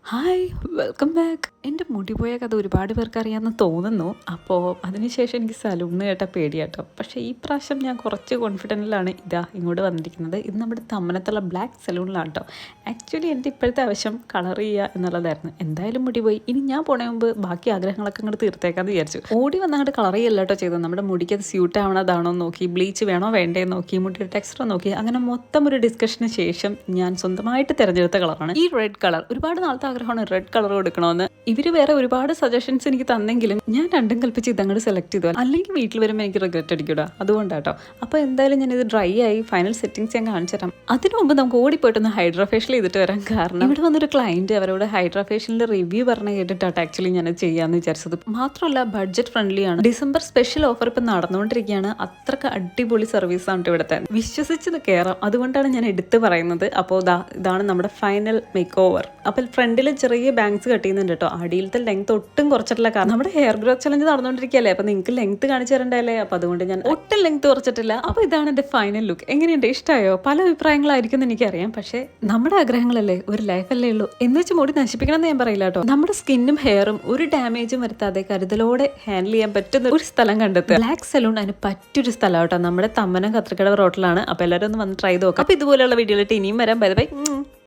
Hi, welcome back. എൻ്റെ മുടി പോയ കഥ ഒരുപാട് പേർക്ക് അറിയാമെന്ന് തോന്നുന്നു. അപ്പോൾ അതിനുശേഷം എനിക്ക് സലൂണിന് കേട്ട പേടിയാട്ടോ. പക്ഷേ ഈ പ്രാവശ്യം ഞാൻ കുറച്ച് കോൺഫിഡൻറ്റിലാണ് ഇങ്ങോട്ട് വന്നിരിക്കുന്നത്. ഇത് നമ്മുടെ തമ്മനത്തുള്ള ബ്ലാക്ക് സലൂണിലാണ് കേട്ടോ. ആക്ച്വലി എൻ്റെ ഇപ്പോഴത്തെ ആവശ്യം കളർ ചെയ്യുക എന്നുള്ളതായിരുന്നു. എന്തായാലും മുടി പോയി, ഇനി ഞാൻ പോണേ മുമ്പ് ബാക്കി ആഗ്രഹങ്ങളൊക്കെ അങ്ങോട്ട് തീർത്തേക്കാന്ന് വിചാരിച്ചു. ഓടി വന്നങ്ങോട്ട് കളർ ചെയ്യല്ല കേട്ടോ ചെയ്തത്. നമ്മുടെ മുടിക്ക് അത് സ്യൂട്ട് ആവണതാണോ നോക്കി, ബ്ലീച്ച് വേണോ വേണ്ടേ നോക്കി, മുടിയുടെ ടെക്സ്ചർ നോക്കി, അങ്ങനെ മൊത്തം ഒരു ഡിസ്കഷന് ശേഷം ഞാൻ സ്വന്തമായിട്ട് തിരഞ്ഞെടുത്ത കളറാണ് ഈ റെഡ് കളർ. ഒരുപാട് നാളത്തെ ആഗ്രഹമാണ് റെഡ് കളർ കൊടുക്കണമെന്ന്. ഇവർ വേറെ ഒരുപാട് സജഷൻസ് എനിക്ക് തന്നെങ്കിലും ഞാൻ രണ്ടും കൽപ്പിച്ച് ഇതങ്ങോട്ട് സെലക്ട് ചെയ്തു. അല്ലെങ്കിൽ വീട്ടിൽ വരുമ്പോൾ എനിക്ക് റിഗ്രറ്റ് അടിക്കൂടാ, അതുകൊണ്ടാട്ടോ. അപ്പോൾ എന്തായാലും ഞാനിത് ഡ്രൈ ആയി ഫൈനൽ സെറ്റിങ്സ് ഞാൻ കാണിച്ചു തരാം. അതിനു മുമ്പ് നമുക്ക് ഓടിപ്പോയിട്ടൊന്ന് ഹൈഡ്രാ ഫേഷ്യൽ ചെയ്തിട്ട് വരാം. കാരണം ഇവിടെ വന്നൊരു ക്ലയൻറ്റ് അവരോട് ഹൈഡ്രാ ഫേഷ്യലിൻ്റെ റിവ്യൂ പറഞ്ഞ് കേട്ടിട്ടാട്ടോ ആക്ച്വലി ഞാനത് ചെയ്യാമെന്ന് വിചാരിച്ചത്. മാത്രമല്ല ബഡ്ജറ്റ് ഫ്രണ്ട്ലി ആണ്. ഡിസംബർ സ്പെഷ്യൽ ഓഫർ ഇപ്പം നടന്നുകൊണ്ടിരിക്കുകയാണ്. അത്രക്ക് അടിപൊളി സർവീസാണ് ഇവിടുത്തെ. വിശ്വസിച്ചത് കയറാം, അതുകൊണ്ടാണ് ഞാൻ എടുത്ത് പറയുന്നത്. അപ്പോൾ ഇതാണ് നമ്മുടെ ഫൈനൽ മേക്ക് ഓവർ. അപ്പോൾ ഫ്രണ്ടിൽ ചെറിയ ബാങ്ക്സ് കട്ട് ചെയ്യുന്നുണ്ട് കേട്ടോ. അടിയിലത്തെ ലെങ്ത് ഒട്ടും കുറച്ചിട്ടില്ല. കാരണം നമ്മുടെ ഹെയർ ഗ്രോത്ത് ചലഞ്ച് നടന്നുകൊണ്ടിരിക്കുകയല്ലേ. അപ്പോൾ നിങ്ങൾക്ക് ലെങ്ത് കാണിച്ചു തരണ്ടല്ലേ. അപ്പോൾ അതുകൊണ്ട് ഞാൻ ഒട്ടും ലെങ്ത് കുറച്ചിട്ടില്ല. അപ്പോൾ ഇതാണ് എൻ്റെ ഫൈനൽ ലുക്ക്. എങ്ങനെയുണ്ട്, ഇഷ്ടമായോ? പല അഭിപ്രായങ്ങളായിരിക്കും എന്ന് എനിക്കറിയാം. പക്ഷേ നമ്മുടെ ആഗ്രഹങ്ങളല്ലേ, ഒരു ലൈഫല്ലേ ഉള്ളൂ. എന്ന് വെച്ച് മുടി നശിപ്പിക്കണം എന്ന് ഞാൻ പറയില്ല കേട്ടോ. നമ്മുടെ സ്കിന്നും ഹെയറും ഒരു ഡാമേജും വരുത്താതെ കരുതലോടെ ഹാൻഡിൽ ചെയ്യാൻ പറ്റുന്ന ഒരു സ്ഥലം കണ്ടെത്തുക. ബ്ലാക്ക് സലൂൺ അതിന് പറ്റൊരു സ്ഥലം കേട്ടോ. നമ്മുടെ തമ്മനം കത്രിക്കട റോട്ടിലാണ്. അപ്പോൾ എല്ലാവരും ഒന്ന് വന്ന് ട്രൈ ചെയ്ത് നോക്കാം. അപ്പോൾ ഇതുപോലെയുള്ള വീഡിയോയിലിട്ട് ഇനിയും വരാം. Bye bye.